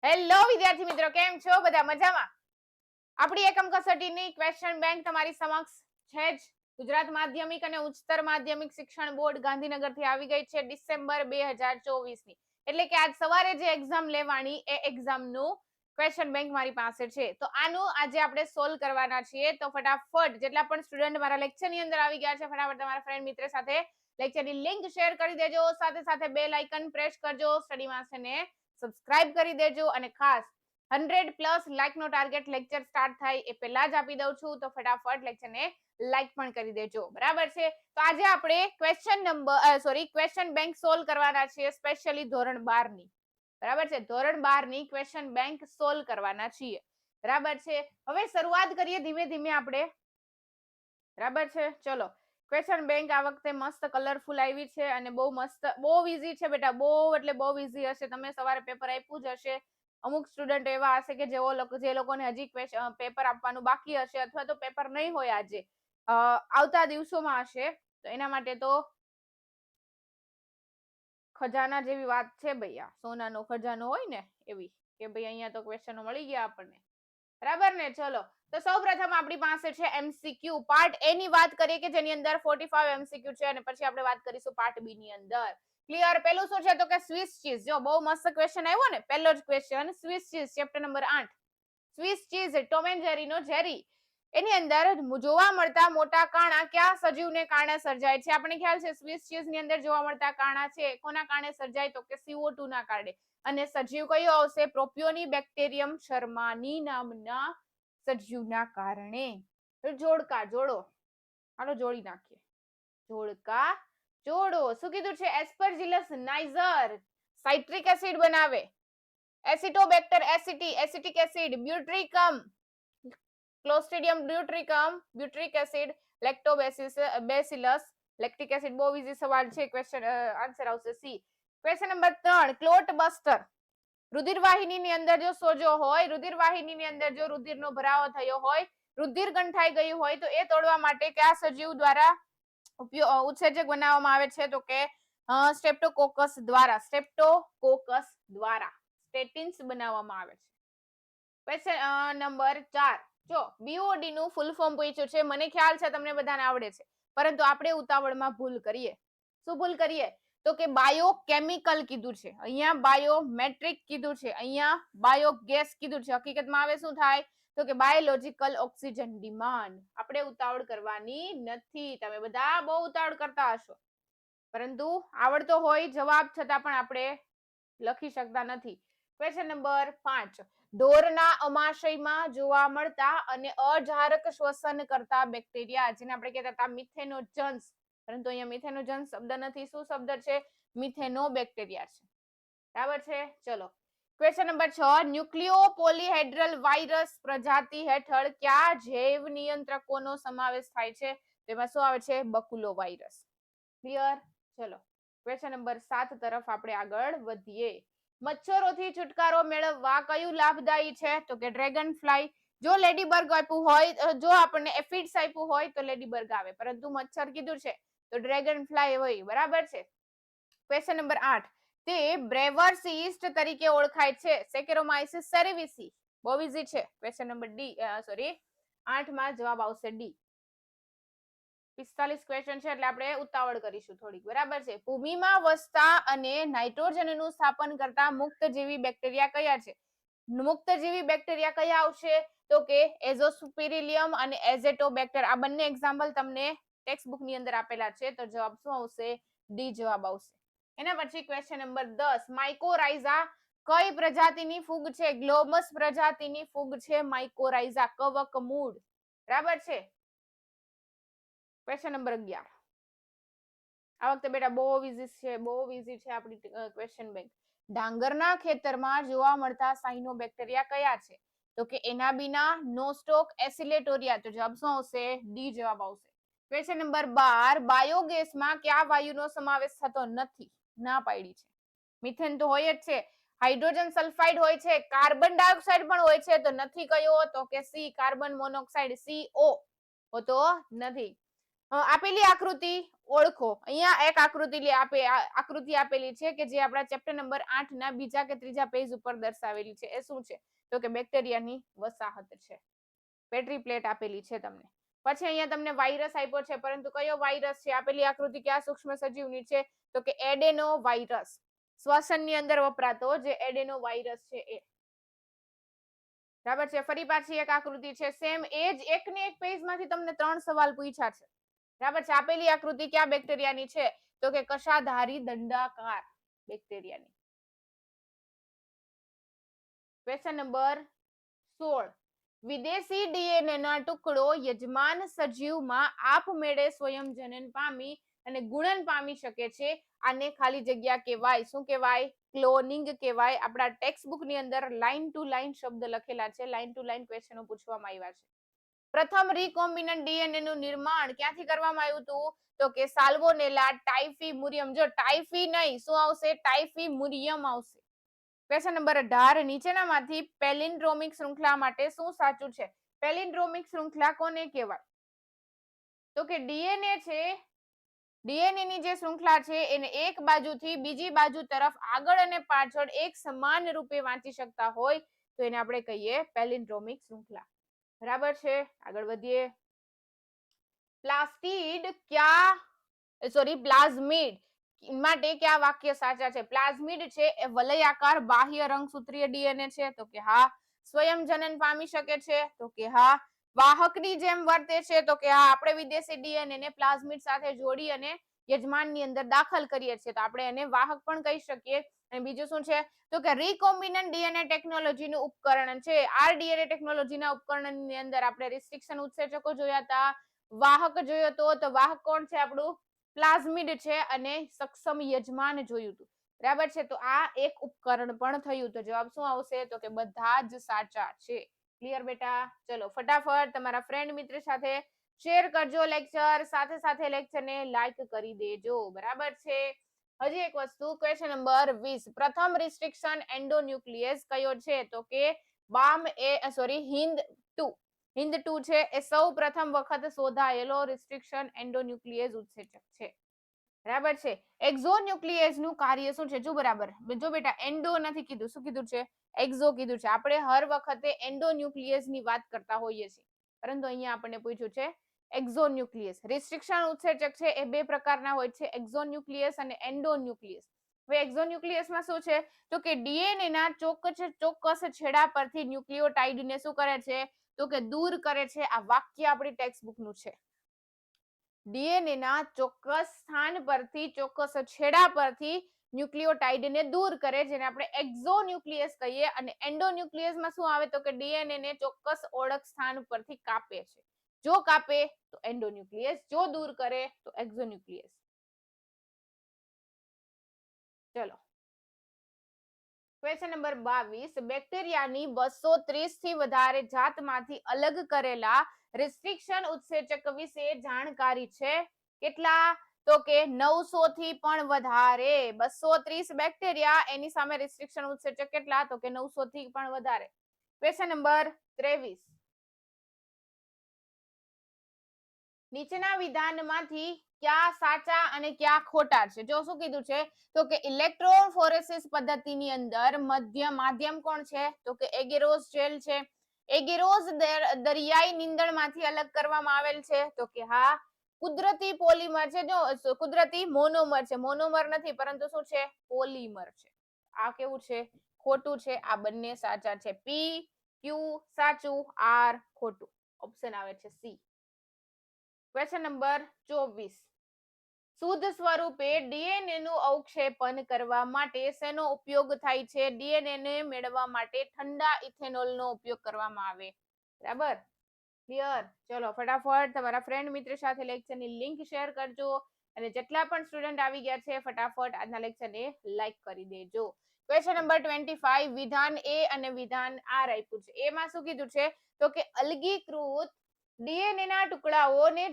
Hello વિદ્યાર્થી મિત્રો, કેમ છો? બધા મજામાં? આપણી એકમ કસોટીની ક્વેશ્ચન બેંક તમારી સમક્ષ છે જ. ગુજરાત માધ્યમિક અને ઉચ્ચતર માધ્યમિક શિક્ષણ બોર્ડ ગાંધીનગરથી આવી ગઈ છે ડિસેમ્બર 2024 ની. એટલે કે આજ સવારે જે એક્ઝામ લેવાની એ એક્ઝામનું ક્વેશ્ચન બેંક મારી પાસે છે. તો આનું આજે આપણે સોલ્વ કરવાના છીએ. તો ફટાફટ જેટલા પણ સ્ટુડન્ટ મારા લેક્ચરની અંદર આવી ગયા છે, ફટાફટ તમારા ફ્રેન્ડ મિત્ર સાથે લેક્ચરની લિંક શેર કરી દેજો. સાથે સાથે બેલ આઇકન પ્રેસ કરજો. સ્ટડી માસ્ટરને સબસ્ક્રાઇબ કરી દેજો અને ખાસ 100+ લાઈક નો ટાર્ગેટ લેક્ચર સ્ટાર્ટ થાય એ પહેલા જ આપી દઉં છું. તો ફટાફટ લેક્ચરને લાઈક પણ કરી દેજો. બરાબર છે? તો આજે આપણે ક્વેશ્ચન બેંક સોલ્વ કરવાના છીએ, સ્પેશિયલી ધોરણ 12 ની. બરાબર છે? ધોરણ 12 ની ક્વેશ્ચન બેંક સોલ્વ કરવાના છીએ. બરાબર છે? હવે શરૂઆત કરીએ ધીમે ધીમે આપણે. બરાબર છે? ચલો, ક્વેશ્ચન બેંક આ વખતે મસ્ત કલરફુલ આવી છે અને બહુ મસ્ત, બહુ ઈઝી છે બેટા. બહુ એટલે બહુ ઈઝી હશે. તમે સવારે પેપર આપ્યું જ હશે. અમુક સ્ટુડન્ટ એવા હશે કે જે લોકોને હજી પેપર આપવાનું બાકી હશે, અથવા તો પેપર નહીં હોય આજે, આવતા દિવસોમાં હશે. તો એના માટે તો ખજાના જેવી વાત છે ભૈયા. સોનાનો ખજાનો હોય ને એવી, કે ભાઈ અહીંયા તો ક્વેશ્ચનો મળી ગયા આપણને. બરાબર ને? ચલો, તો સૌપ્રથમ આપણી પાસે છે એમસીક્યુ. પાર્ટ એ ની વાત કરીએ કે જેની અંદર 45 એમસીક્યુ છે, અને પછી આપણે વાત કરીશું પાર્ટ બી ની અંદર. ક્લિયર? પેલું શું છે તો કે સ્વિસ ચીઝ. જો બહુ મસ્ત ક્વેશ્ચન આવ્યો ને, પહેલો જ question Swiss cheese, chapter number 8. Swiss cheese, Tom and જેરીનો જેરી. એની અંદર જોવા મળતા મોટા કાણા કયા સજીવને કારણે સર્જાય છે? આપણને ખ્યાલ છે સ્વિસ ચીઝ ની અંદર જોવા મળતા કાણા છે કોના કારણે સર્જાય? તો કે CO2 ના કારણે. અને સજીવ કયો આવશે? પ્રોપિયોની બેક્ટેરિયમ શર્માની નામના સજીવના કારણે. જોડકા જોડો, હાલો જોડી નાખીએ. જોડકા જોડો. શું કીધું છે? એસ્પરજીલસ નાઇજર સાઇટ્રિક એસિડ બનાવે. Acetobacter aceti, acetic acid, butyricum, clostridium butyric acid, lactobacillus lactic acid. બહુ ઈઝી સવાલ છે. ક્વેશ્ચન આન્સર આવશે C. Question number 3, clot buster. રુધિરવાહિનીની અંદર જો સોજો હોય, રુધિરવાહિનીની અંદર જો રુધિરનો ભરાવો થયો હોય, રુધિર ગંઠાઈ ગયું હોય, તો એ તોડવા માટે કયા સજીવ દ્વારા ઉત્સેચક બનાવવામાં આવે છે? તો કે સ્ટ્રેપ્ટોકોકસ દ્વારા. સ્ટ્રેપ્ટોકોકસ દ્વારા સ્ટેટિન્સ બનાવવામાં આવે છે. ક્વેશ્ચન નંબર 4, જો બીઓડી નું ફૂલ ફોર્મ પૂછ્યું છે. મને ખ્યાલ છે તમને બધાને આવડે છે, પરંતુ આપણે ઉતાવળમાં ભૂલ કરીએ. શું ભૂલ કરીએ? તો કે બાયોકેમિકલ કીધું છે, અહીંયા બાયોમેટ્રિક કીધું છે, અહીંયા બાયોગેસ કીધું છે. હકીકતમાં આવે શું થાય? તો કે બાયોલોજિકલ ઓક્સિજન ડિમાન્ડ. આપણે ઉતાવળ કરવાની નથી. તમે બધા બહુ ઉતાવળ કરતા હશો, પરંતુ આવડતો હોય જવાબ છતાં પણ આપણે લખી શકતા નથી. ક્વેશ્ચન નંબર 5, ઢોરના અમાશયમાં જોવા મળતા અને અજારક શ્વસન કરતા બેક્ટેરિયા, જેને આપણે કહેતા હતા મિથેનોજન્સ, પરંતુ અહીંયા મિથેનોજન્સ શબ્દ નથી. શું શબ્દ છે? મિથેનોબેક્ટેરિયા છે. બરાબર છે? ચલો, ક્વેશ્ચન નંબર 6, ન્યુક્લિયો પોલીહેડ્રલ વાયરસ પ્રજાતિ હેઠળ કયા જૈવ નિયંત્રકોનો સમાવેશ થાય છે? તેમાં શું આવે છે? બકુલો વાયરસ. ક્લિયર? ચલો, ક્વેશ્ચન નંબર 7 તરફ આપણે આગળ વધીએ. મચ્છરોથી છુટકારો મેળવવા કયું લાભદાયી છે? તો કે ડ્રેગન ફ્લાય. જો લેડીબર્ગ આપ્યું હોય, જો આપણને એફિડ્સ આપ્યું હોય તો લેડીબર્ગ આવે, પરંતુ મચ્છર કીધું છે તો ડ્રેગન ફ્લાય હોય. બરાબર છે? ક્વેશ્ચન નંબર 8, તે બ્રેવર્સ યીસ્ટ તરીકે ઓળખાય છે. સેકેરોમાઇસિસ સેરેવિસી. બહુ ઈઝી છે. ક્વેશ્ચન નંબર 8 માં જવાબ આવશે ડી. 45 ક્વેશ્ચન છે એટલે આપણે ઉતાવળ કરીશું થોડીક. બરાબર છે? ભૂમિમાં વસતા અને નાઇટ્રોજનનું સ્થાપન કરતા મુક્તજીવી બેક્ટેરિયા કયા છે? મુક્તજીવી બેક્ટેરિયા કયા આવશે? તો કે એઝોસ્પિરિલિયમ અને એઝેટોબેક્ટર. આ બંને એક્ઝામ્પલ તમને ટેક્સ્ટ બુક ની અંદર આપેલા છે. તો જવાબ શું આવશે? ડી જવાબ આવશે. એના પછી ક્વેશ્ચન નંબર 10, માઇકોરાઇઝા કઈ પ્રજાતિની ફૂગ છે? ગ્લોમસ પ્રજાતિની ફૂગ છે માઇકોરાઇઝા, કવક મૂળ. બરાબર છે? ક્વેશ્ચન નંબર 11, આ વખતે બેટા બહુ ઈઝી છે, બહુ ઈઝી છે આપણી ક્વેશ્ચન બેંક. ડાંગરના ખેતરમાં જોવા મળતા સાયનોબેક્ટેરિયા કયા છે? તો કે એનાબિના, નોસ્ટોક, એસિલેટોરિયા. તો જવાબ શું આવશે? ડી જવાબ આવશે. ક્વેશ્ચન નંબર 12, બાયોગેસમાં કયા વાયુનો સમાવેશ થતો નથી? ના પાડી છે. મિથેન તો હોય જ છે, હાઇડ્રોજન સલ્ફાઇડ હોય છે, કાર્બન ડાયોક્સાઇડ પણ હોય છે. તો નથી કયો? તો કે સી, કાર્બન મોનોક્સાઇડ, CO. તો નથી. આપેલી આકૃતિ ઓળખો. અહીંયા એક આકૃતિ આપેલી છે કે જે આપણા ચેપ્ટર નંબર 8 ના બીજા કે ત્રીજા પેજ ઉપર દર્શાવેલી છે. એ શું છે? તો કે બેક્ટેરિયાની વસાહત છે. પેટ્રી પ્લેટ આપેલી છે તમને. પછી અહીંયા તમને વાયરસ આપ્યો છે, પરંતુ કયો વાયરસ છે? આપેલી આકૃતિ કયા સૂક્ષ્મ સજીવની છે? તો કે એડેનો વાયરસ. શ્વસનની અંદર વપરાતો જે એડેનો વાયરસ છે એ. બરાબર છે. ફરી પાછી એક આકૃતિ છે સેમ એજ એકને એક પેજમાંથી તમને 3 સવાલ પૂછ્યા છે. બરાબર છે. આપેલી આકૃતિ કયા બેક્ટેરિયાની છે? તો કે કશાધારી દંડાકાર બેક્ટેરિયાની. Question number 16. વિદેશી ડીએનએ ના ટુકડો યજમાન સજીવમાં આપમેળે સ્વયંજનન પામી અને ગુણન પામી શકે છે. આને ખાલી જગ્યા કહેવાય. શું કહેવાય? ક્લોનિંગ કહેવાય. આપણા ટેક્સ્ટ બુક ની અંદર લાઈન ટુ લાઈન શબ્દ લખેલા છે. લાઈન ટુ લાઈન ક્વેશ્ચનો પૂછવામાં આવ્યા છે. પ્રથમ રીકોમ્બિનન્ટ ડીએનએ નું નિર્માણ ક્યાંથી કરવામાં આવ્યું હતું? તો કે સાલ્મોનેલા ટાઇફીમુરિયમ. જો ટાઇફી નહીં, શું આવશે? ટાઇફીમુરિયમ આવશે. Question number 18. નીચેનામાંથી પેલિન્ડ્રોમિક શૃંખલા માટે શું સાચું છે? પેલિન્ડ્રોમિક શૃંખલા કોને કહેવાય? તો કે ડીએનએ છે, ડીએનએ ની જે શૃંખલા છે એને એક બાજુથી બીજી બાજુ તરફ આગળ અને પાછળ એક સમાન રૂપે વાંચી શકતા હોય તો એને આપણે કહીએ પેલિન્ડ્રોમિક શૃંખલા. બરાબર છે. આગળ વધીએ. પ્લાઝમિડ માટે કયા વાક્ય સાચા છે? પ્લાઝમિડ છે એ વલયાકાર બાહ્ય રંગસૂત્રીય ડીએનએ છે. તો કે હા. સ્વયંજનન પામી શકે છે. તો કે હા. વાહકની જેમ વર્તે છે. તો કે હા. આપણે વિદેશી ડીએનએ ને પ્લાઝમિડ સાથે જોડી અને યજમાનની અંદર દાખલ કરીએ છીએ તો આપણે એને વાહક પણ કહી શકીએ. અને બીજું શું છે? તો કે રીકોમ્બિનન્ટ ડીએનએ ટેકનોલોજીનું ઉપકરણ છે. આરડીએનએ ટેકનોલોજીના ઉપકરણની અંદર આપણે રિસ્ટ્રિક્શન ઉત્સેચકો જોયા હતા, વાહક જોયો તો વાહક કોણ છે? આપણું પ્લાઝમિડ છે અને સક્ષમ યજમાન જોયું હતું. બરાબર છે. તો આ એક ઉપકરણ પણ થયું. તો જવાબ શું આવશે? તો કે બધા જ સાચા છે. ક્લિયર બેટા? ચલો ફટાફટ તમારા ફ્રેન્ડ મિત્ર સાથે શેર કરજો લેક્ચર, સાથે સાથે લેક્ચરને લાઈક કરી દેજો. બરાબર છે. હજી એક વસ્તુ, ક્વેશ્ચન નંબર 20. પ્રથમ રિસ્ટ્રિક્શન એન્ડોન્યુક્લિયસ કયો છે? તો કે હિન્દ 2 છે એ સૌ પ્રથમ વખત શોધાયેલો રિસ્ટ્રિક્શન એન્ડોન્યુક્લિયસ ઉત્સેચક છે. બરાબર છે. એક્ઝોન્યુક્લિયસ નું કાર્ય શું છે? જો બરાબર, જો બેટા એન્ડો નથી કીધું, શું કીધું છે? એક્ઝો કીધું છે. આપણે હર વખતે એન્ડોન્યુક્લિયસ ની વાત કરતા હોઈએ છીએ, પરંતુ અહીંયા આપણને પૂછ્યું છે એક્ઝોન્યુક્લિયસ. રિસ્ટ્રિક્શન ઉત્સેચક છે એ બે પ્રકારના હોય છે, એક્ઝોન્યુક્લિયસ અને એન્ડોન્યુક્લિયસ. હવે એક્ઝોન્યુક્લિયસમાં શું છે? તો કે ડીએનએ ના ચોક્કસ છેડા પરથી ન્યુક્લિયોટાઇડ ને શું કરે છે? તો કે દૂર કરે છે. આ વાક્ય આપણી ટેક્સ્ટ બુક નું છે. ડીએનએ ના ચોક્કસ સ્થાન પરથી, ચોક્કસ છેડા પરથી ન્યુક્લિયોટાઇડ ને દૂર કરે, જેને આપણે એક્ઝોન્યુક્લિયસ કહીએ. અને એન્ડોન્યુક્લિયસમાં શું આવે? તો કે ડીએનએ ને ચોક્કસ ઓળખ સ્થાન પરથી કાપે છે. જો કાપે તો એન્ડોન્યુક્લિયસ, જો દૂર કરે તો એક્ઝોન્યુક્લિયસ. ચલો ક્વેશ્ચન નંબર 22. બેક્ટેરિયાની 230 થી વધારે જાતમાંથી અલગ કરેલા રિસ્ટ્રિક્શન ઉત્સેચક વિશે જાણકારી છે. કેટલા? તો કે 900 થી પણ વધારે. 230 બેક્ટેરિયા, એની સામે રિસ્ટ્રિક્શન ઉત્સેચક કેટલા? તો કે 900 થી પણ વધારે. Question number 23. નીચેના વિધાનમાંથી ક્યા સાચા અને ક્યા ખોટા છે? જો શું કીધું છે? તો કે ઇલેક્ટ્રોફોરેસિસ પદ્ધતિની અંદર માધ્યમ કોણ છે? તો કે એગેરોસ જેલ છે. એગેરોસ દરિયાઈ નીંદણમાંથી અલગ કરવામાં આવેલ છે. તો કે હા. કુદરતી પોલિમર છે, જો કુદરતી મોનોમર છે. મોનોમર નથી, પરંતુ શું છે? પોલિમર છે. આ કેવું છે? ખોટું છે. આ બંને સાચા છે. પી ક્યુ સાચું, આર ખોટું. ઓપ્શન આવે છે સી. Question number 24. શુદ્ધ સ્વરૂપે ડીએનએ નું અવક્ષેપન કરવા માટે શેનો ઉપયોગ થાય છે? ડીએનએ ને મેળવવા માટે ઠંડા ઇથેનોલનો ઉપયોગ કરવામાં આવે. બરાબર? ક્લિયર? ચલો ફટાફટ તમારા ફ્રેન્ડ મિત્ર સાથે લેક્ચરની લિંક શેર કરજો અને જેટલા પણ સ્ટુડન્ટ આવી ગયા છે ફટાફટ આજના લેક્ચરને લાઈક કરી દેજો. Question number 25. વિધાન એ અને વિધાન આર આપ્યું છે. એમાં શું કીધું છે? તો કે અલગીકૃત ડીએનએ ના ટુકડાઓને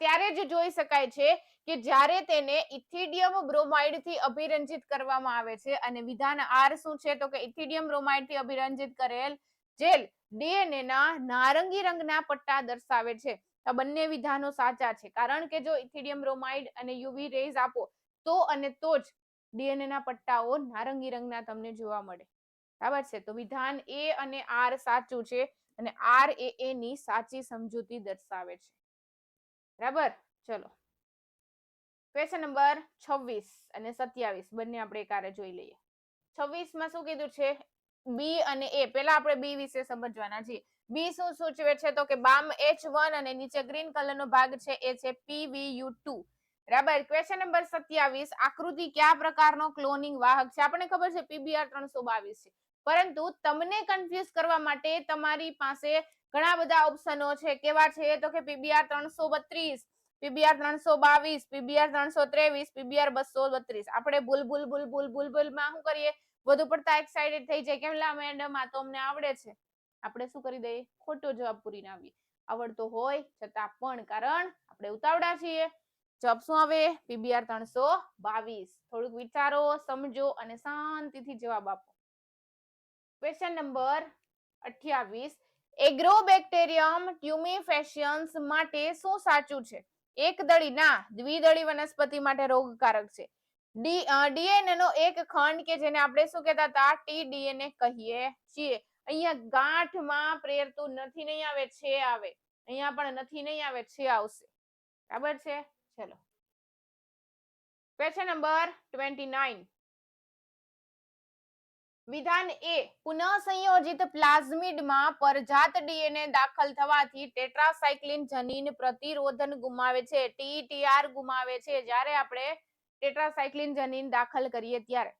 ત્યારે જ જોઈ શકાય છે કે જ્યારે તેને ઇથિડિયમ બ્રોમાઇડ થી અભિરંજિત કરવામાં આવે છે. અને વિધાન આર શું છે? તો કે ઇથિડિયમ બ્રોમાઇડ થી અભિરંજિત કરેલ જેલ ડીએનએ ના નારંગી રંગના પટ્ટા દર્શાવે છે. આ બંને વિધાનો સાચા છે, કારણ કે જો ઇથિડિયમ બ્રોમાઇડ અને યુવી રેઝ આપો તો અને તો જ ડીએનએ ના પટ્ટાઓ નારંગી રંગના તમને જોવા મળે. બરાબર છે, તો વિધાન એ અને આર સાચું છે અને આર એ એની સાચી સમજૂતી દર્શાવે છે. બરાબર, ચલો ક્વેશ્ચન નંબર 26 અને 27 બંને આપણે એકારે જોઈ લઈએ. 26 માં શું કીધું છે? બી અને એ. પહેલા આપણે બી વિશે સમજવાના છીએ. બી શું સૂચવે છે? તો કે બામ H1 અને નીચે ગ્રીન કલરનો ભાગ છે એ છે PbU2. બરાબર. ક્વેશ્ચન નંબર 27, આકૃતિ કયા પ્રકારનો ક્લોનિંગ વાહક છે? આપણને ખબર છે PBr 322 છે, પરંતુ તમને કન્ફ્યુઝ કરવા માટે તમારી પાસે ઘણા બધા ઓપ્શનો છે. કેવા છે? તો કે PBr 332, PBr 322, PBr 323, PBr 232. આપણે ભૂલ માં શું કરીએ? વધુ પડતા એક્સાઇટેડ થઈ જાય, કેમલા મેડમ આ તો અમને આવડે છે. આપણે શું કરી દઈએ? ખોટો જવાબ પૂરીને આવીએ. આવડતો હોય છતાં પણ, કારણ આપણે ઉતાવળા છીએ. જવાબ શું આવે? PBr 322. થોડુંક વિચારો, સમજો અને શાંતિથી જવાબ આપો. ક્વેશ્ચન નંબર 28, એગ્રોબેક્ટેરિયમ ટ્યુમિફેશિયન્સ માટે શું સાચું છે? એકદળી ના દ્વિદળી વનસ્પતિ માટે રોગકારક છે. ડીએનએ નો એક ખંડ કે જેને આપણે શું કહેતા હતા? ટીડીએનએ કહીએ છીએ. અહીંયા ગાંઠમાં પ્રેરતું નથી, નહીં આવે, છે આવે. અહીંયા પણ નથી, નહીં આવે, છે આવશે. બરાબર છે, ચલો ક્વેશ્ચન નંબર 29, વિધાન એ, પુનઃસંયોજિત પ્લાઝમિડમાં પરજાત ડીએનએ દાખલ થવાથી ટેટ્રાસાઇક્લિન જનીન પ્રતિરોધન ગુમાવે છે, ટીટીઆર ગુમાવે છે, જ્યારે આપણે ટેટ્રાસાઇક્લિન જનીન દાખલ કરીએ ત્યારે.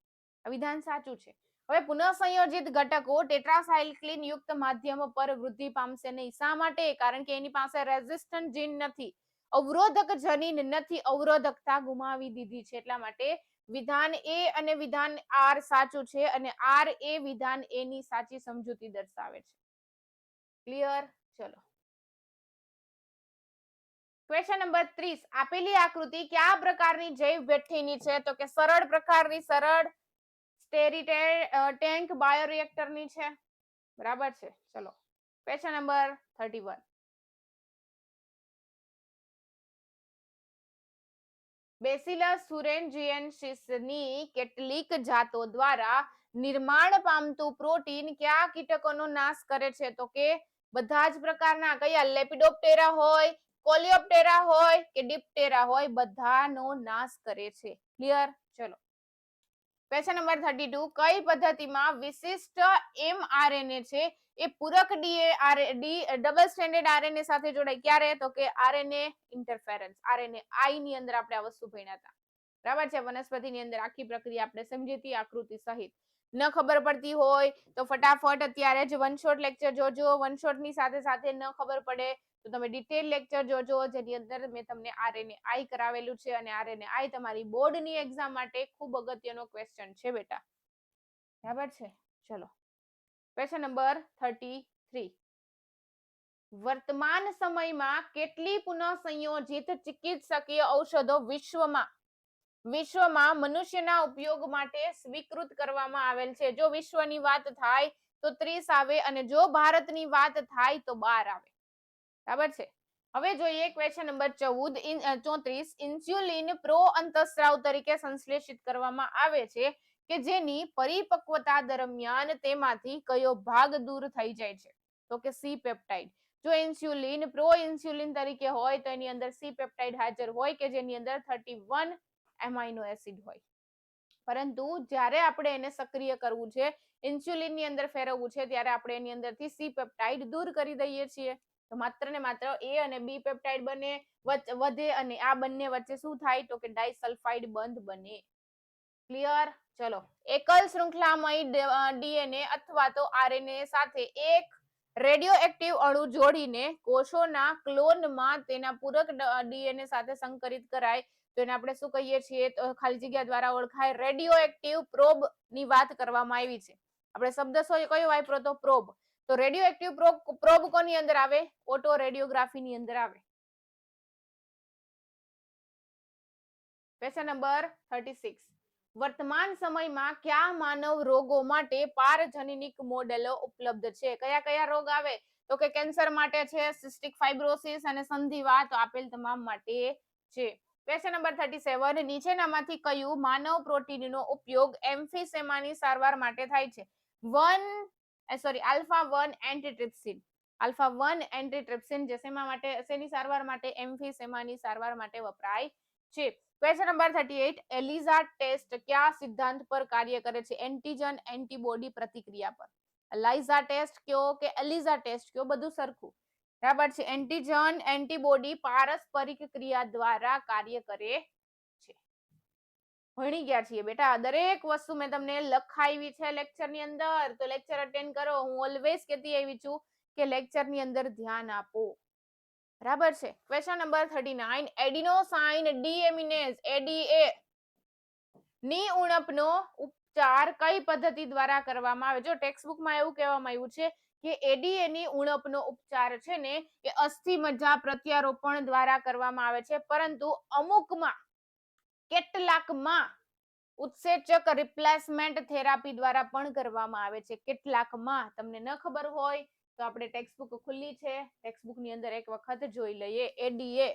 આ વિધાન સાચું છે. હવે પુનઃસંયોજિત ઘટકો ટેટ્રાસાઇક્લિન યુક્ત માધ્યમ પર વૃદ્ધિ પામશે નહીં. શા માટે? કારણ કે એની પાસે રેઝિસ્ટન્ટ જીન નથી, અવરોધક જનીન નથી, અવરોધકતા ગુમાવી દીધી છે. એટલા માટે વિધાન એ અને વિધાન આર સાચું છે અને આર એ વિધાન એ ની સાચી સમજૂતી દર્શાવે છે. ક્લિયર? ચલો ક્વેશ્ચન નંબર 30, આપેલી આકૃતિ કયા પ્રકારની જૈવ ભઠ્ઠીની છે? તો કે સરળ પ્રકારની, સરળ ટેન્ક બાયોરિએક્ટરની છે. બરાબર છે, ચલો ક્વેશ્ચન નંબર 31, બેસિલસ thuringiensis કેટલીક જાતો દ્વારા નિર્માણ પામતું પ્રોટીન કયા કીટકોનો નાશ કરે છે? તો કે બધા જ પ્રકારના. કયા? લેપિડોપ્ટેરા હોય, કોલિયોપ્ટેરા હોય કે ડિપ્ટેરા હોય, બધાનો નાશ કરે છે. ક્લિયર? ચલો ક્વેશ્ચન નંબર 32, કઈ પદ્ધતિમાં વિશિષ્ટ mRNA છે એ પૂરક ડબલ સ્ટ્રેન્ડેડ આરએનએ સાથે જોડાય? ક્યારે? તો કે આરએનએ ઇન્ટરફેરન્સ, RNAi ની અંદર આપણે આ વસ્તુ ભણ્યા હતા. બરાબર છે. વનસ્પતિની અંદર આખી પ્રક્રિયા આપણે સમજી હતી આકૃતિ સહિત. ન ખબર પડતી હોય તો ફટાફટ અત્યારે જ વન શોટ લેક્ચર જોજો. વન શોટ ની સાથે સાથે ન ખબર પડે તો તમે ડિટેલ લેક્ચર જોજો, જેની અંદર મેં તમને RNAi કરાવેલું છે અને RNAi તમારી બોર્ડની એક્ઝામ માટે ખૂબ અગત્યનો ક્વેશ્ચન છે બેટા. બરાબર છે, ચલો ક્વેશ્ચન નંબર 33, વર્તમાન સમયમાં કેટલી પુનઃસંયોજિત ચિકિત્સકીય ઔષધો વિશ્વમાં મનુષ્યના ઉપયોગ માટે સ્વીકૃત કરવામાં આવેલ છે? જો વિશ્વની વાત થાય તો 30 આવે અને જો ભારતની વાત થાય તો 12 આવે. બરાબર છે. હવે જોઈએ ક્વેશ્ચન નંબર 34, ઇન્સ્યુલિન પ્રો અંતઃસ્રાવ તરીકે સંશ્લેષિત કરવામાં આવે છે કે જેની પરિપક્વતા દરમિયાન તેમાંથી કયો ભાગ દૂર થઈ જાય છે? તો કે સી પેપ્ટાઇડ. જો ઇન્સ્યુલિન પ્રો ઇન્સ્યુલિન તરીકે હોય તો એની અંદર સી પેપ્ટાઇડ હાજર હોય કે જેની અંદર 31 એમાઇનો એસિડ હોય. પરંતુ જ્યારે આપણે એને સક્રિય કરવું છે, ઇન્સ્યુલિન ની અંદર ફેરવવું છે, ત્યારે આપણે એની અંદરથી સી પેપ્ટાઇડ દૂર કરી દઈએ છીએ. તો માત્ર ને માત્ર એ અને બી પેપ્ટાઇડ બને વધે અને આ બંને વચ્ચે શું થાય? તો કે ડાઇસલ્ફાઇડ બંધ બને. ક્લિયર? ચલો એકલ શૃંખલામય ડીએનએ અથવા તો આરએનએ સાથે એક રેડિયો એક્ટિવ અણુ જોડીને કોષોના ક્લોનમાં તેના પૂરક ડીએનએ સાથે સંકરિત કરાય તો એને આપણે શું કહીએ છીએ? તો ખાલી જગ્યા દ્વારા ઓળખાય રેડિયો એક્ટિવ પ્રોબ ની વાત કરવામાં આવી છે. આપણે શબ્દ કયો વાપર્યો તો? પ્રોબ. તો રેડિયો એક્ટિવ પ્રોબ કોની અંદર આવે? ઓટો રેડિયોગ્રાફી ની અંદર આવે. ક્વેશ્ચન નંબર 36, વર્તમાન સમયમાં કયા માનવ રોગો માટે પારજનનિક મોડેલો ઉપલબ્ધ છે? કયા કયા રોગ આવે? તો કે કેન્સર માટે છે, સિસ્ટિક ફાઇબ્રોસિસ અને સંધિવા તો આપેલ તમામ માટે છે. ક્વેશ્ચન નંબર 37 નીચેનામાંથી કયું માનવ પ્રોટીનનો ઉપયોગ એમ્ફીસેમાની સારવાર માટે થાય છે? આલ્ફા 1 એન્ટીટ્રિપ્સિન. આલ્ફા 1 એન્ટીટ્રિપ્સિન જે શેની સારવાર માટે? એમ્ફીસેમાની સારવાર માટે વપરાય છે. ક્વેશ્ચન નંબર 38 એલિઝા ટેસ્ટ કયા સિદ્ધાંત પર કાર્ય કરે છે? એન્ટીજન એન્ટીબોડી પ્રતિક્રિયા પર. એલિઝા ટેસ્ટ કયો કે એલિઝા ટેસ્ટ કયો, બધું સરખું, બરાબર છે. એન્ટીજન એન્ટીબોડી પારસ્પરિક ક્રિયા દ્વારા કાર્ય કરે છે. ભણી ગયા છીએ બેટા, દરેક વસ્તુ મેં તમને લખાવી છે લેક્ચર ની અંદર, તો લેક્ચર અટેન્ડ કરો. હું ઓલવેઝ કહેતી આવી છું કે લેક્ચર ની અંદર ધ્યાન આપો, બરાબર છે. ક્વેશ્ચન નંબર 39 એડિનોસાઇન ડીએમિનેઝ એડીએ ની ઉણપનો ઉપચાર કઈ પદ્ધતિ દ્વારા કરવામાં આવે? જો ટેક્સ્ટ બુકમાં એવું કહેવામાં આવ્યું છે કે એડીએ ની ઉણપનો ઉપચાર છે ને એ અસ્થિ મજ્જા પ્રત્યારોપણ દ્વારા કરવામાં આવે છે, પરંતુ અમુકમાં, કેટલાકમાં ઉત્સેચક રિપ્લેસમેન્ટ થેરાપી દ્વારા પણ કરવામાં આવે છે. કેટલાકમાં. તમને ન ખબર હોય તો આપણે ટેક્સ્ટ બુક ખુલ્લી છે, ટેક્સ્ટ બુક ની અંદર એક વખત જોઈ લઈએ. એડીએ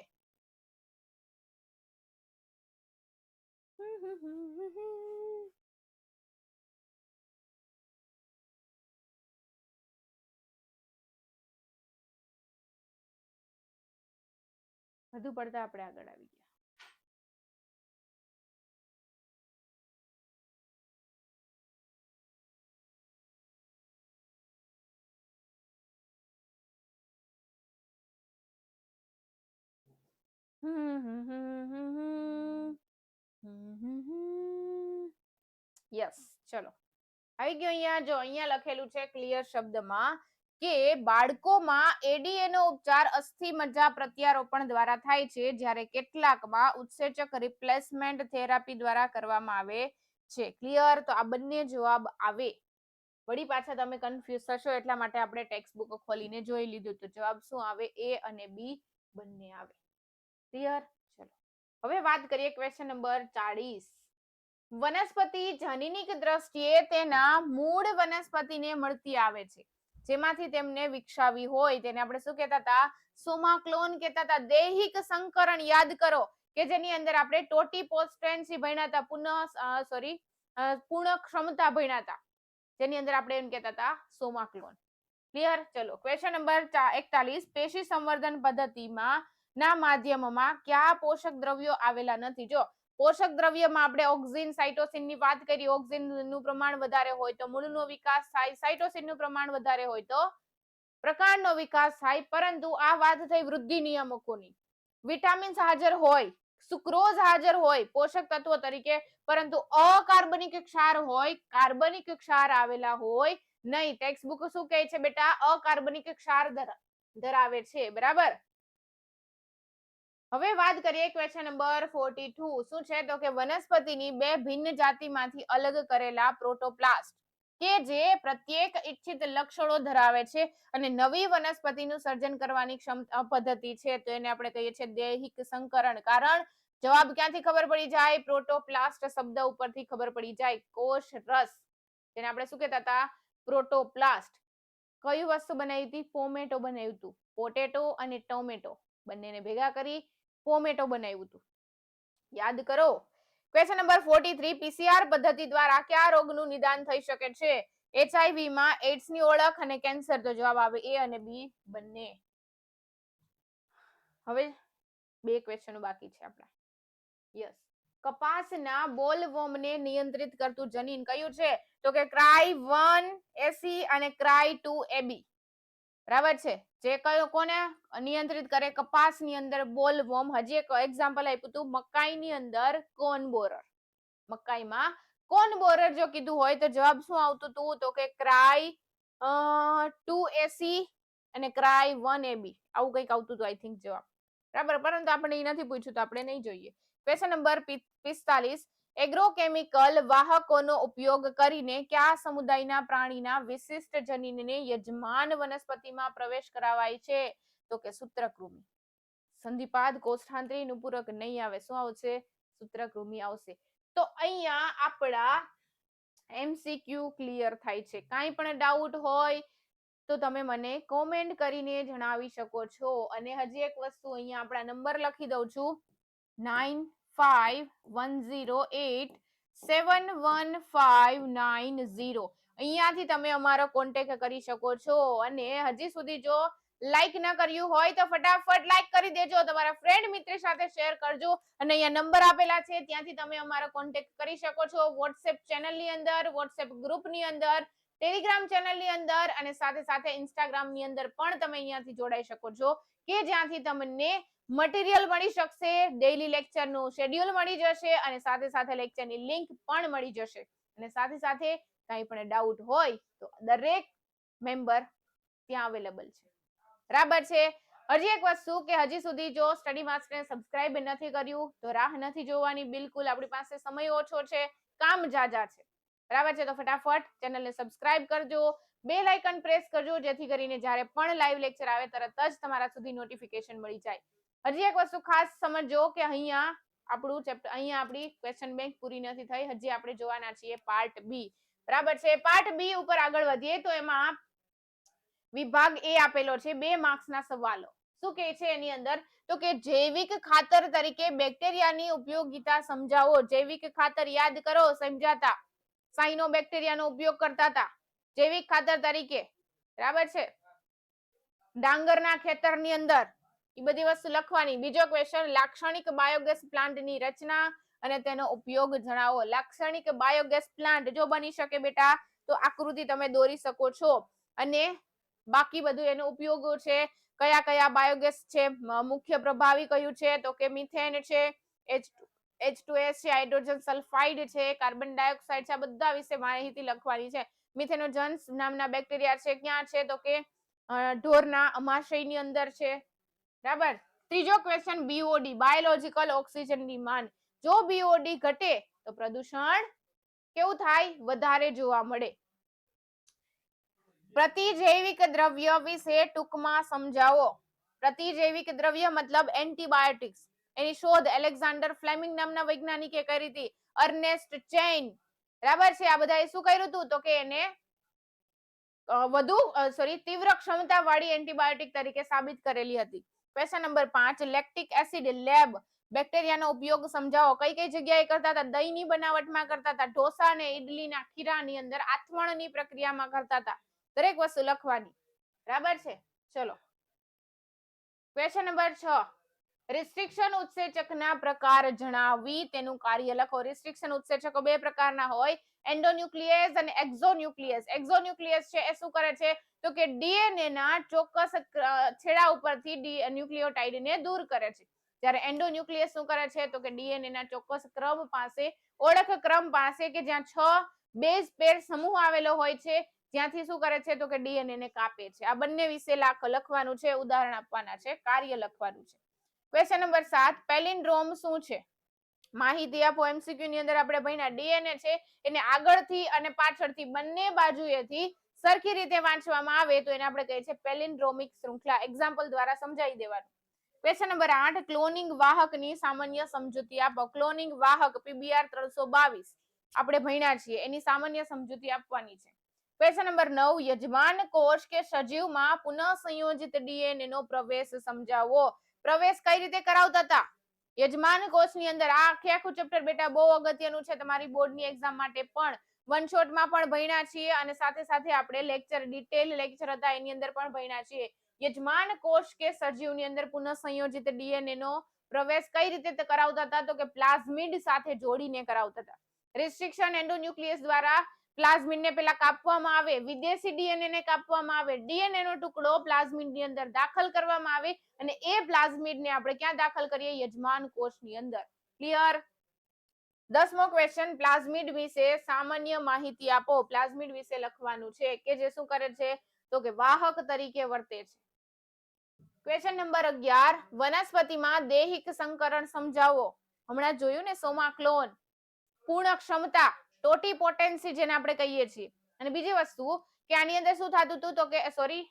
વધુ પડતા આપણે આગળ આવી ગયા. યસ, ચલો આવી ગયો. અહીંયા જો અહીંયા લખેલું છે ક્લિયર શબ્દમાં કે બાળકોમાં એડીએ નો ઉપચાર અસ્થિ મજ્જા પ્રત્યારોપણ દ્વારા થાય છે, જ્યારે કેટલાકમાં ઉત્સેચક રિપ્લેસમેન્ટ થેરાપી દ્વારા કરવામાં આવે છે. ક્લિયર? તો આ બંને જવાબ આવે. વળી પાછા તમે કન્ફ્યુઝ થશો એટલા માટે આપણે ટેક્સ્ટ બુક ખોલીને જોઈ લીધું. તો જવાબ શું આવે? એ અને બી બંને આવે. ક્લિયર? ચલો હવે વાત કરીએ ક્વેશ્ચન નંબર 40. વનસ્પતિ જનીનિક દ્રષ્ટિએ તેના મૂળ વનસ્પતિને મળતી આવે છે, જેમાંથી તેમને વિકસાવી હોય તેને આપણે શું કહેતા હતા? સોમાક્લોન કહેતા હતા. દૈહિક સંકરણ યાદ કરો કે જેની અંદર આપણે ટોટીપોસ્ટેન્સી ભણ્યા હતા, પૂર્ણ ક્ષમતા ભણ્યા હતા, જેની અંદર આપણે એમ કહેતા હતા સોમાક્લોન. ક્લિયર? ચલો ક્વેશ્ચન નંબર 41 પેશી સંવર્ધન પદ્ધતિમાં ના માધ્યમમાં કયા પોષક દ્રવ્યો આવેલા નથી? જો પોષક દ્રવ્યમાં આપણે ઓક્સિન સાઇટોસિન ની વાત કરી. ઓક્સિન નું પ્રમાણ વધારે હોય તો મૂળનો વિકાસ થાય, સાઇટોસિન નું પ્રમાણ વધારે હોય તો પ્રકાંડનો વિકાસ થાય. પરંતુ આ વાત થઈ વૃદ્ધિ નિયામકોની. વિટામિન્સ હાજર હોય, સુક્રોઝ હાજર હોય પોષક તત્વો તરીકે, પરંતુ અકાર્બનિક ક્ષાર હોય, કાર્બનિક ક્ષાર આવેલા હોય નહીં. ટેક્સ્ટ બુક શું કહે છે બેટા? અકાર્બનિક ક્ષાર ધરાવે છે, બરાબર. હવે વાત કરીએ ક્વેશ્ચન નંબર 42. શું છે? તો કે વનસ્પતિની બે ભિન્ન જાતિમાંથી અલગ કરેલા પ્રોટોપ્લાસ્ટ કે જે પ્રત્યેક ઇચ્છિત લક્ષણો ધરાવે છે અને નવી વનસ્પતિનું સર્જન કરવાની પદ્ધતિ છે, તો એને આપણે કહીએ છીએ દૈહિક સંકરણ. કારણ જવાબ ક્યાંથી ખબર પડી જાય? પ્રોટોપ્લાસ્ટ શબ્દ ઉપરથી ખબર પડી જાય. કોષ રસ, જેને આપણે શું કહેતા હતા? પ્રોટોપ્લાસ્ટ. કયું વસ્તુ બનાવી હતી? પોમેટો બનાવ્યું હતું. પોટેટો અને ટોમેટો બંનેને ભેગા કરી પોમેટો બનાવ્યું હતું. યાદ કરો. ક્વેશ્ચન નંબર 43 પીસીઆર પદ્ધતિ દ્વારા કયા રોગનું નિદાન થઈ શકે છે? એચઆઈવી માં એડ્સ ની ઓળખ અને કેન્સર. તો જવાબ આવે એ અને બી બંને. હવે બે ક્વેશ્ચનો બાકી છે આપણા. યસ. કપાસના બોલવોર્મને નિયંત્રિત કરતું જનીન કયું છે? તો કે ક્રાઈ 1 એસી અને ક્રાઈ 2 એબી. બરાબર છે. જે કયો કોને નિયંત્રિત કરે? કપાસની અંદર બોલવોર્મ. હજી એક એક્ઝામ્પલ આપ્યું હતું મકાઈની અંદર કોન બોરર. મકાઈમાં કોન બોરર જો કીધું હોય તો જવાબ શું આવતું હતું? તો કે ક્રાઈ 2 એસી અને ક્રાઈ 1 એબી. આવું કંઈક આવતું હતું આઈ થિંક જવાબ, બરાબર. પરંતુ આપણે એ નથી પૂછ્યું તો આપણે નહીં જોઈએ. ક્વેશ્ચન નંબર 45 એગ્રોકેમિકલ વાહકોનો ઉપયોગ કરીને કયા સમુદાયના પ્રાણીના વિશિષ્ટ જનીનને યજમાન વનસ્પતિમાં પ્રવેશ કરાવાય છે? તો કે સૂત્રકૃમિ. સંધિપાદ કોષ્ઠાંત્રી નુપુરક નહીં આવે. શું આવશે? સૂત્રકૃમિ આવશે. તો અહીંયા આપણા MCQ ક્લિયર થાય છે. કાંઈ પણ ડાઉટ હોય તો તમે મને કોમેન્ટ કરીને જણાવી શકો છો. અને હજી એક વસ્તુ અહીંયા આપણા નંબર લખી દઉં છું 9510871590. અહીંયાથી તમે અમારો કોન્ટેક્ટ કરી શકો છો. અને હજી સુધી જો લાઈક ન કર્યું હોય તો ફટાફટ લાઈક કરી દેજો, તમારા ફ્રેન્ડ મિત્ર સાથે શેર કરજો. અને અહીંયા નંબર આપેલા છે ત્યાંથી તમે અમારો કોન્ટેક્ટ કરી શકો છો. વોટ્સએપ ચેનલની અંદર, વોટ્સએપ ગ્રુપની અંદર, ટેલિગ્રામ ચેનલની અંદર અને સાથે સાથે ઇન્સ્ટાગ્રામની અંદર પણ તમે અહીંયાથી જોડાઈ શકો છો કે જ્યાંથી તમને મટીરિયલ મળી શકશે, ડેઈલી લેક્ચરનું શેડ્યુલ મળી જશે અને સાથે સાથે લેક્ચરની લિંક પણ મળી જશે. અને સાથે સાથે કંઈ પણ ડાઉટ હોય તો દરેક મેમ્બર ત્યાં અવેલેબલ છે. બરાબર છે. હજી એક વસ્તુ કે હજી સુધી જો સ્ટડી માસ્ટરને સબસ્ક્રાઇબ નથી કર્યું તો રાહ નથી જોવાની, બિલકુલ આપણી પાસે સમય ઓછો છે, કામ જાજા છે. બરાબર છે. તો ફટાફટ ચેનલને સબસ્ક્રાઇબ કરજો, બેલ આઇકન પ્રેસ કરજો જેથી કરીને જ્યારે પણ લાઈવ લેક્ચર આવે તરત જ તમારા સુધી નોટિફિકેશન મળી જાય. હજી એક વસ્તુ ખાસ સમજજો કે અહીંયા આપણું ચેપ્ટર, અહીંયા આપણી ક્વેશ્ચન બેંક પૂરી નથી થઈ, હજી આપણે જોવાના છીએ પાર્ટ બી. બરાબર છે. પાર્ટ બી ઉપર આગળ વધીએ તો એમાં વિભાગ એ આપેલો છે 2 માર્ક્સના સવાલો. શું કહે છે એની અંદર? તો કે જૈવિક ખાતર તરીકે બેક્ટેરિયાની ઉપયોગિતા સમજાવો. જૈવિક ખાતર યાદ કરો, સમજાતા સાયનોબેક્ટેરિયાનો ઉપયોગ કરતા હતા જૈવિક ખાતર તરીકે. બરાબર છે. ડાંગરના ખેતરની અંદર એ બધી વસ્તુ લખવાની. બીજો ક્વેશ્ચન, લાક્ષણિક બાયોગેસ પ્લાન્ટની રચના અને તેનો ઉપયોગ જણાવો. લાક્ષણિક બાયોગેસ પ્લાન્ટ જો બની શકે બેટા તો આકૃતિ તમે દોરી શકો છો. અને બાકી બધું એનો ઉપયોગો છે, કયા કયા બાયોગેસ છે, મુખ્ય પ્રભાવી કયું છે તો કે મિથેન છે, H2S છે, હાઇડ્રોજન સલ્ફાઇડ છે, કાર્બન ડાયોક્સાઇડ છે. આ બધા વિશે માહિતી લખવાની છે. મિથેનોજન્સ નામના બેક્ટેરિયા છે, ક્યાં છે તો કે ઢોરના અમાશયની અંદર છે. બરાબર. ત્રીજો question, BOD biological oxygen demand. જો બીઓડી ઘટે તો પ્રદૂષણ કેવું થાય? વધારે જોવા મળે. પ્રતિજૈવિક દ્રવ્ય વિશે ટૂંકમાં સમજાવો. પ્રતિજૈવિક દ્રવ્ય મતલબ એન્ટીબાયોટિક્સ. એની શોધ એલેક્ઝાન્ડર ફ્લેમિંગ નામના વૈજ્ઞાનિકે કરી હતી. Ernst chain. બરાબર છે. આ બધાએ શું કર્યું હતું તો કે એને તીવ્ર ક્ષમતા વાળી એન્ટીબાયોટિક તરીકે સાબિત કરેલી હતી. Question number 5, lactic acid lab બેક્ટેરિયાનો ઉપયોગ સમજાવો. કઈ કઈ જગ્યાએ કરતા હતા? દહીંની બનાવટમાં કરતા હતા, ઢોસા અને ઇડલીના ખીરાની અંદર આથમણની પ્રક્રિયામાં કરતા હતા. દરેક વસ્તુ લખવાની. બરાબર છે. ચલો ક્વેશ્ચન નંબર 6, રિસ્ટ્રિક્શન ઉત્સેચકના પ્રકાર જણાવી તેનું કાર્ય લખો. રિસ્ટ્રિક્શન ઉત્સેચકો 2 પ્રકારના હોય, એન્ડોન્યુક્લિયસ અને એક્ઝોન્યુક્લિયસ. એક્ઝોન્યુક્લિયસ છે એ શું કરે છે તો કે ડીએનએ ના ચોક્કસ છેડા ઉપરથી ન્યુક્લિયોટાઇડને દૂર કરે છે. જ્યારે એન્ડોન્યુક્લિયસ શું કરે છે તો કે ડીએનએ ના ચોક્કસ ક્રમ પાસે, ઓળખ ક્રમ પાસે કે જ્યાં 6 બેઝ પેર સમૂહ આવેલો હોય છે, જ્યાંથી શું કરે છે તો કે ડીએનએ ને કાપે છે. આ બંને વિશે લખવાનું છે, ઉદાહરણ આપવાના છે, કાર્ય લખવાનું છે. ક્વેશ્ચન નંબર 7, પેલિન્ડ્રોમ શું છે? માહિતી આપો. એમસીક્યુ ની અંદર આપણે ભણ્યા ડીએનએ છે એને આગળથી અને પાછળથી બંને બાજુએથી સરખી રીતે વાંચવામાં આવે તો એને આપણે કહીએ છીએ પેલિન્ડ્રોમિક શૃંખલા. એક્ઝામ્પલ દ્વારા સમજાવી દેવાનું. ક્વેશ્ચન નંબર 8, ક્લોનિંગ વાહકની સામાન્ય સમજૂતી આપો. ક્લોનિંગ વાહક PBR 322 આપણે ભણ્યા છીએ, એની સામાન્ય સમજૂતી આપવાની છે. ક્વેશ્ચન નંબર 9, યજમાન કોષ કે સજીવમાં પુનઃ સંયોજિત ડીએનએ નો પ્રવેશ સમજાવો. પ્રવેશ કઈ રીતે કરાવતા હતા યજમાન કોષની અંદર? આ આખું ચેપ્ટર બેટા બહુ અગત્યનું છે તમારી બોર્ડની એક્ઝામ માટે પણ. વન શોટમાં પણ ભણ્યા છીએ અને સાથે સાથે આપણે લેક્ચર, ડિટેલ લેક્ચર હતા એની અંદર પણ ભણ્યા છીએ. યજમાન કોષ કે સજીવની અંદર પુનઃ સંયોજિત ડીએનએ નો પ્રવેશ કઈ રીતે કરાવતા હતા તો કે પ્લાઝમિડ સાથે જોડીને કરાવતા હતા. રિસ્ટ્રિક્શન એન્ડોન્યુક્લિયસ દ્વારા પ્લાઝમિડને પેલા કાપવામાં આવે, વિદેશી ડીએનએ ને કાપવામાં આવે, ડીએનએ નો ટુકડો પ્લાઝમિડની અંદર દાખલ કરવામાં આવે અને એ પ્લાઝમિડને આપણે ક્યાં દાખલ કરીએ? યજમાન કોષની અંદર. ક્લિયર? 10મો ક્વેશ્ચન, પ્લાઝમિડ વિશે સામાન્ય માહિતી આપો. પ્લાઝમિડ વિશે લખવાનું છે કે જે શું કરે છે તો કે વાહક તરીકે વર્તે છે. ક્વેશ્ચન નંબર 11, વનસ્પતિમાં દૈહિક સંકરણ સમજાવો. હમણાં જોયું ને સોમાક્લોન, પૂર્ણ ક્ષમતા, ટોટીપોટેન્સી જેને આપણે કહીએ છીએ. અને બીજી વસ્તુ કે આની અંદર શું થતું હતું તો કે સોરી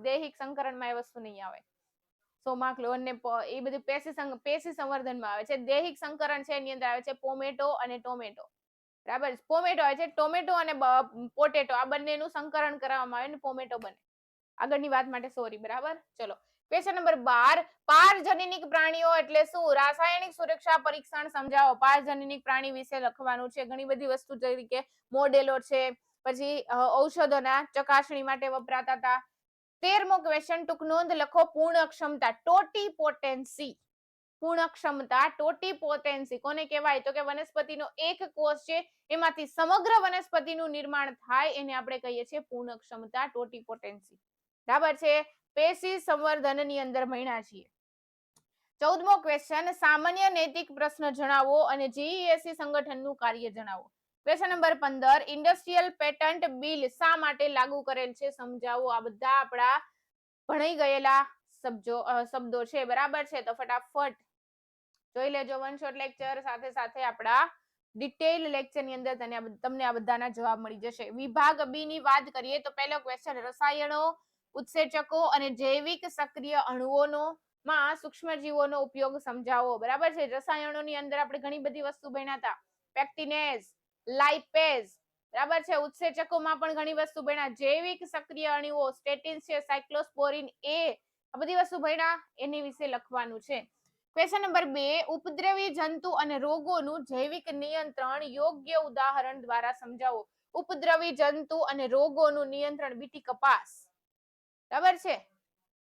દૈહિક સંકરણમાં એ વસ્તુ નહીં આવે. સોમાક્લોન ને એ બધું પેશી સંવર્ધનમાં આવે છે. દૈહિક સંકરણ છે એની અંદર આવે છે પોમેટો અને ટોમેટો. બરાબર. પોમેટો હોય છે, ટોમેટો અને પોટેટો આ બંનેનું સંકરણ કરવામાં આવે ને પોમેટો બને. આગળની વાત માટે સોરી. બરાબર. ચલો ક્વેશ્ચન નંબર 12, પારજનીનિક પ્રાણીઓ એટલે શું? રાસાયણિક સુરક્ષા પરીક્ષણ સમજાવો. પારજનીનિક પ્રાણી વિશે લખવાનું છે. ઘણી બધી વસ્તુ તરીકે મોડેલો છે, પછી ઔષધોના ચકાસણી માટે વપરાતા હતા. 13મો ક્વેશ્ચન, ટૂંક નોંધ લખો. પૂર્ણ ક્ષમતા ટોટીપોટેન્સી. પૂર્ણ ક્ષમતા ટોટીપોટેન્સી કોને કહેવાય? તો કે વનસ્પતિનો એક કોષ છે, એમાંથી સમગ્ર વનસ્પતિનું નિર્માણ થાય એને આપણે કહીએ છીએ પૂર્ણ ક્ષમતા ટોટીપોટેન્સી. બરાબર છે. પેશી સંવર્ધનની અંદર ભણ્યા છીએ. 14મો ક્વેશ્ચન, સામાન્ય નૈતિક પ્રશ્ન જણાવો અને જીઈએસી સંગઠનનું કાર્ય જણાવો. Question number 15, industrial patent bill શા માટે લાગુ કરેલ છે સમજાવો. આ બધા આપણા ભણી ગયેલા શબ્દો છે. બરાબર છે. તો ફટાફટ જોઈ લેજો વન શોટ લેક્ચર. સાથે સાથે આપણા ડિટેલ લેક્ચર ની અંદર તમને આ બધાના જવાબ મળી જશે. વિભાગ બી ની વાત કરીએ તો પહેલો ક્વેશ્ચન, રસાયણો, ઉત્સેચકો અને જૈવિક સક્રિય અણુઓનો માં સૂક્ષ્મજીવોનો ઉપયોગ સમજાવો. બરાબર છે. રસાયણોની અંદર આપણે ઘણી બધી વસ્તુ ભણ્યા હતા. પેક્ટિનેઝ, લાઇપેઝ. બરાબર છે. ઉત્સેચકોમાં પણ ઘણી વસ્તુ ભણ્યા. જૈવિક સક્રિય અણુઓ, સ્ટેટિન છે, સાયક્લોસ્પોરિન એ, આ બધી વસ્તુ ભણ્યા. એની વિશે લખવાનું છે. ક્વેશ્ચન નંબર 2, ઉપદ્રવી જંતુ અને રોગોનું જૈવિક નિયંત્રણ યોગ્ય ઉદાહરણ દ્વારા સમજાવો. ઉપદ્રવી જંતુ અને રોગોનું નિયંત્રણ, બીટી કપાસ. બરાબર છે.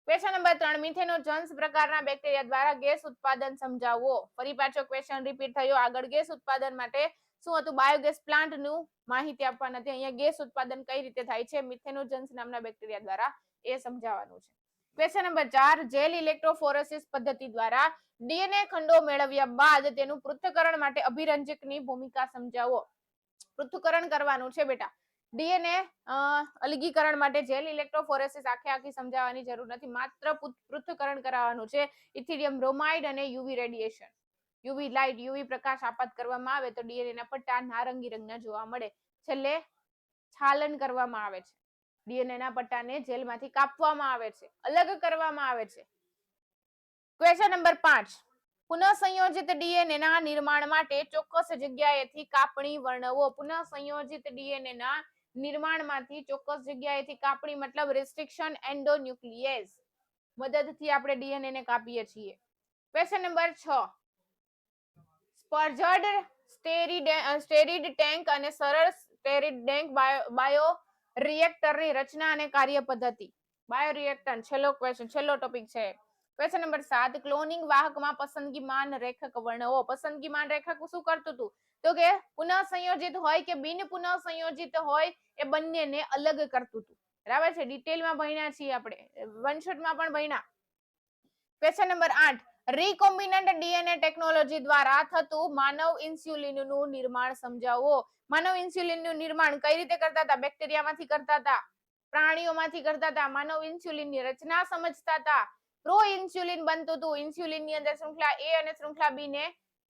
ક્વેશ્ચન નંબર 3, મિથેનોજન્સ પ્રકારના બેક્ટેરિયા દ્વારા ગેસ ઉત્પાદન સમજાવો. ફરી પાછો ક્વેશ્ચન રિપીટ થયો. આગળ ગેસ ઉત્પાદન માટે શું હતું? બાયોગેસ પ્લાન્ટ નું માહિતી આપવાના હતી. અહીંયા ગેસ ઉત્પાદન કઈ રીતે થાય છે મિથેનોજન્સ નામના બેક્ટેરિયા દ્વારા, એ સમજાવવાનું છે. ક્વેશ્ચન નંબર 4, જેલ ઇલેક્ટ્રોફોરેસિસ પદ્ધતિ દ્વારા ડીએનએ ખંડો મેળવ્યા બાદ તેનું પૃથ્થકરણ માટે અભિરંજકની ભૂમિકા સમજાવો. પૃથ્થકરણ કરવાનું છે બેટા. ડીએનએ અલગીકરણ માટે જેલ ઇલેક્ટ્રોફોરેસિસ આખી સમજાવવાની જરૂર નથી, માત્ર પૃથ્થકરણ કરાવવાનું છે. ઇથિડિયમ બ્રોમાઇડ અને UV radiation, UV light, UV પ્રકાશ આપાત કરવામાં આવે તો ડીએનએ ના પટ્ટા નારંગી રંગના જોવા મળે. છેલ્લે છાલન કરવામાં આવે છે. ડીએનએ ના પટ્ટાને જેલમાંથી કાપવામાં આવે છે, અલગ કરવામાં આવે છે. ક્વેશ્ચન નંબર 5, પુનઃસંયોજિત ડીએનએ ના નિર્માણ માટે ચોક્કસ જગ્યાએથી કાપણી વર્ણવો. પુનઃસંયોજિત ડીએનએ ના નિર્માણમાંથી ચોક્કસ જગ્યાએથી કાપણી મતલબ રિસ્ટ્રિક્શન એન્ડોન્યુક્લિયેઝ મદદથી આપણે ડીએનએ ને કાપીએ છીએ. ક્વેશ્ચન નંબર 6, સ્પર્જડ સ્ટેરિડ ટેન્ક અને સરળ સ્ટેરિડ ટેન્ક બાયો રિએક્ટરની રચના અને કાર્ય પદ્ધતિ. બાયોરિએક્ટર છેલ્લો ક્વેશ્ચન, છેલ્લો ટોપિક છે. ક્વેશ્ચન નંબર 7, ક્લોનિંગ વાહકમાં પસંદગીમાન રેખક વર્ણવો. પસંદગીમાન રેખક શું કરતું હતું? તો કે પુનઃસંયોજિત હોય કે બિન પુનઃસંયોજિત હોય એ બંનેને અલગ કરતું હતું. બરાબર છે. ડિટેલમાં ભણ્યા છીએ આપણે, વન શોટમાં પણ ભણ્યા. ક્વેશ્ચન નંબર 8, રીકોમ્બિનન્ટ ડીએનએ ટેકનોલોજી દ્વારા થતું માનવ ઇન્સ્યુલિનનું નિર્માણ સમજાવો. માનવ ઇન્સ્યુલિનનું નિર્માણ કઈ રીતે કરતા હતા? બેક્ટેરિયામાંથી કરતા હતા, પ્રાણીઓમાંથી કરતા હતા. માનવ ઇન્સ્યુલિનની રચના સમજતા હતા. પ્રો ઇન્સ્યુલિન બનતું હતું. ઇન્સ્યુલિનની અંદર શૃંખલા એ અને શૃંખલા બી ને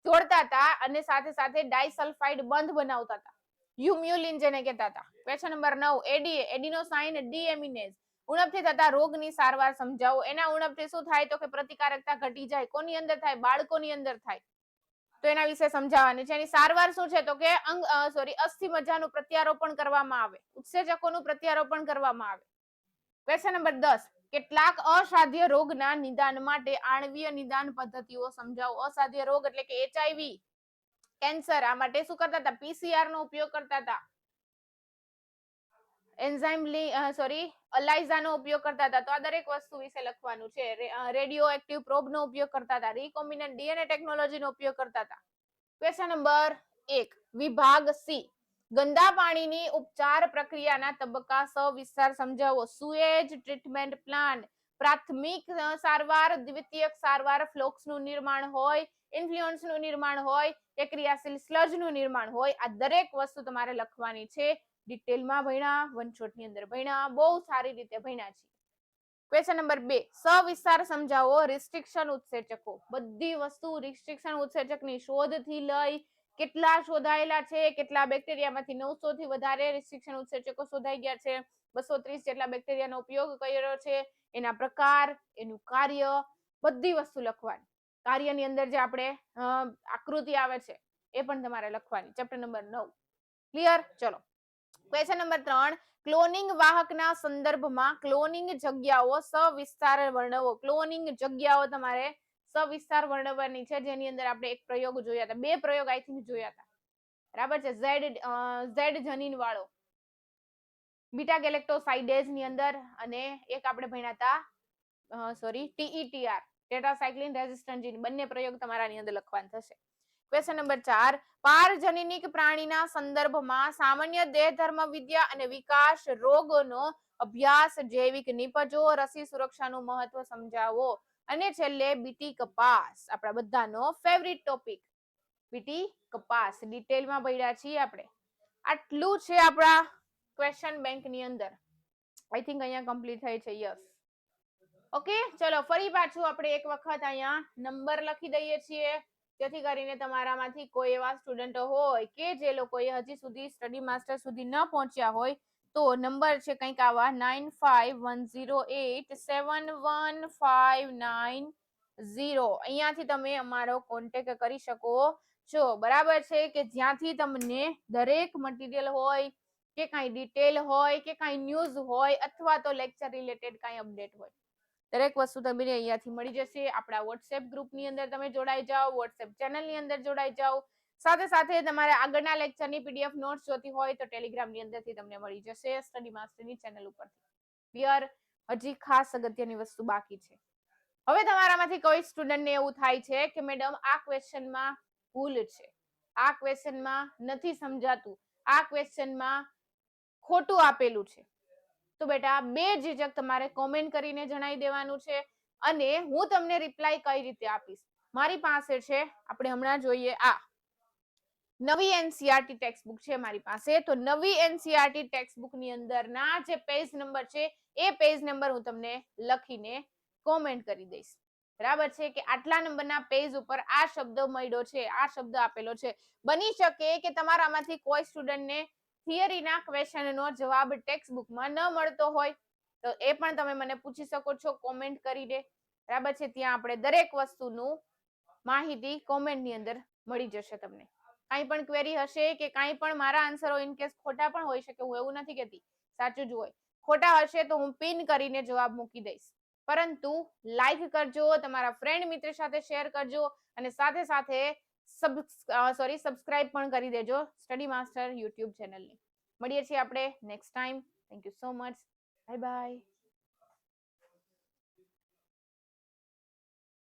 જોડતા હતા અને સાથે સાથે ડાઇસલ્ફાઇડ બંધ બનાવતા હતા. યુમ્યુલિન જેને કહેતા હતા. ક્વેશ્ચન નંબર 9, એડીએ, એડિનોસાઇન ડીએમિનેઝ ઉણપથી થતા રોગની સારવાર સમજાવો. એના ઉણપથી શું થાય? તો કે પ્રતિકારકતા ઘટી જાય. કોની અંદર થાય? બાળકોની અંદર થાય. તો એના વિશે સમજાવવાની છે. એની સારવાર શું છે? તો કે અસ્થિ મજ્જાનું પ્રત્યારોપણ કરવામાં આવે, ઉત્સેચકોનું પ્રત્યારોપણ કરવામાં આવે. ક્વેશ્ચન નંબર 10, કેટલાક અસાધ્ય રોગના નિદાન માટે આણ્વીય નિદાન પદ્ધતિઓ સમજાવો. અસાધ્ય રોગ એટલે કે એચઆઈવી, કેન્સર, આ માટે શું કરતા હતા? પીસીઆર નો ઉપયોગ કરતા હતા. અલાઇઝા નો ઉપયોગ કરતા હતા. તો આ દરેક વસ્તુ વિશે લખવાનું છે. રેડિયો એક્ટિવ પ્રોબ નો ઉપયોગ કરતા હતા. રીકોમ્બિનન્ટ ડીએનએ ટેકનોલોજી નો ઉપયોગ કરતા હતા. ક્વેશ્ચન નંબર 1, વિભાગ સી, ગંદા પાણીની ઉપચાર પ્રક્રિયાના તબક્કા સવિસ્તાર સમજાવો. સુએજ ટ્રીટમેન્ટ પ્લાન્ટ, પ્રાથમિક સારવાર, દ્વિતીયક સારવાર, ફ્લોક્સનું નિર્માણ હોય, ઇન્ફ્લુઅન્સનું નિર્માણ હોય કે ક્રિયાશીલ સ્લજનું નિર્માણ હોય, આ દરેક વસ્તુ તમારે લખવાની છે. ડિટેલમાં ભણ્યા, વન શોટની અંદર ભણ્યા, બહુ સારી રીતે ભણ્યા છે. ક્વેશ્ચન નંબર 2, સવિસ્તાર સમજાવો. રિસ્ટ્રિક્શન ઉત્સેચકો, બધી વસ્તુ રિસ્ટ્રિક્શન ઉત્સેચકની શોધથી લઈ કેટલા શોધાયેલા છે, કેટલા બેક્ટેરિયામાંથી 900 થી વધારે રિસ્ટ્રિક્શન ઉત્સેચકો શોધાઈ ગયા છે, 230 જેટલા બેક્ટેરિયાનો ઉપયોગ કર્યો છે, એના પ્રકાર, એનું કાર્ય, બધી વસ્તુ લખવાની. કાર્યની અંદર જે આપણે આકૃતિ આવે છે એ પણ તમારે લખવાની. Chapter number 9. ક્લિયર? ચલો ક્વેશ્ચન નંબર 3, ક્લોનિંગ વાહકના સંદર્ભમાં ક્લોનિંગ જગ્યાઓ સવિસ્તાર વર્ણવો. ક્લોનિંગ જગ્યાઓ તમારે સવિસ્તાર વર્ણવવાની છે, જેની અંદર આપણે એક પ્રયોગ જોયા હતા, 2 પ્રયોગ આઈ થિંક જોયા હતા, બરાબર છે. ઝેડ જનીન વાળો બીટા ગેલેક્ટોસાઇડેઝ ની અંદર, અને એક આપણે ભણ્યા હતા TETR ટેટ્રાસાઇક્લિન રેઝિસ્ટન્ટ જીન. બંને પ્રયોગ તમારા ની અંદર લખવાના થશે. ક્વેશ્ચન નંબર 4, પારજનીનિક પ્રાણીના સંદર્ભમાં સામાન્ય દેહધર્મ વિદ્યા અને વિકાસ રોગોનો અભ્યાસ, જૈવિક નિપજો, રસી સુરક્ષાનું મહત્વ સમજાવો. અને છેલ્લે બીટી કપાસ, આપણા બધાનો ફેવરિટ ટોપિક બીટી કપાસ. ડિટેલમાં ભણ્યા છીએ આપણે. આટલું છે આપણા ક્વેશ્ચન બેંક ની અંદર. આઈ થિંક અહીંયા કમ્પ્લીટ થઈ છે. Yes, okay. ચલો ફરી પાછું આપણે એક વખત અહીંયા નંબર લખી દઈએ છીએ, જેથી કરીને તમારામાંથી કોઈ એવા સ્ટુડન્ટો હોય કે જે લોકોએ હજી સુધી સ્ટડી માસ્ટર સુધી ન પહોંચ્યા હોય, તો નંબર છે કંઈક આવા 9510871590. અહીંયાથી તમે અમારો કોન્ટેક્ટ કરી શકો છો, બરાબર છે, કે જ્યાંથી તમને દરેક મટીરિયલ હોય કે કાંઈ ડિટેલ હોય કે કાંઈ ન્યૂઝ હોય અથવા તો લેક્ચર રિલેટેડ કાંઈ અપડેટ હોય, દરેક વસ્તુ તમને અહીંયાથી મળી જશે. આપણા વોટ્સએપ ગ્રુપની અંદર તમે જોડાઈ જાઓ, વોટ્સએપ ચેનલની અંદર જોડાઈ જાઓ. સાથે સાથે તમારે આગળના લેક્ચરની પીડીએફ નોટ્સ જોતી હોય તો ટેલિગ્રામની અંદરથી તમને મળી જશે, સ્ટડી માસ્ટરની ચેનલ ઉપરથી. ક્લિયર? હજી ખાસ અગત્યની વસ્તુ બાકી છે. હવે તમારામાંથી કોઈ સ્ટુડન્ટને એવું થાય છે કે મેડમ આ ક્વેશ્ચનમાં ભૂલ છે, આ ક્વેશ્ચનમાં નથી સમજાતું, આ ક્વેશ્ચનમાં ખોટું આપેલું છે, તો બેટા બેઝિઝક તમારે કોમેન્ટ કરીને જણાવી દેવાનું છે, અને હું તમને રિપ્લાય કઈ રીતે આપીશ. મારી પાસે છે, આપણે હમણાં જોઈએ, આ નવી એનસીઆરટી ટેક્સ્ટ બુક છે મારી પાસે. તો નવી એનસીઆરટી ટેક્સ્ટ બુક ની અંદરના જે પેજ નંબર છે એ પેજ નંબર હું તમને લખીને કોમેન્ટ કરી દઈશ, બરાબર છે, કે આટલા નંબરના પેજ ઉપર આ શબ્દ મળ્યો છે, આ શબ્દ આપેલો છે. બની શકે કે તમારામાંથી કોઈ સ્ટુડન્ટને થિયરીના ક્વેશ્ચનનો જવાબ ટેક્સ્ટ બુકમાં ન મળતો હોય, તો એ પણ તમે મને પૂછી શકો છો કોમેન્ટ કરીને, બરાબર છે. ત્યાં આપણે દરેક વસ્તુનું માહિતી કોમેન્ટની અંદર મળી જશે તમને. કાંઈ પણ ક્વેરી હશે કે કાંઈ પણ મારા આન્સરો ઇન કેસ ખોટા પણ હોઈ શકે, હું એવું નથી કહેતી સાચું જ હોય, ખોટા હશે તો હું પિન કરીને જવાબ મૂકી દઈશ, પરંતુ લાઈક કરજો, તમારા ફ્રેન્ડ મિત્ર સાથે શેર કરજો, અને સાથે સાથે સબસ્ક્રાઇબ પણ કરી દેજો સ્ટડી માસ્ટર યુટ્યુબ ચેનલને. મળીએ છીએ આપણે next time. Thank you so much. Bye bye.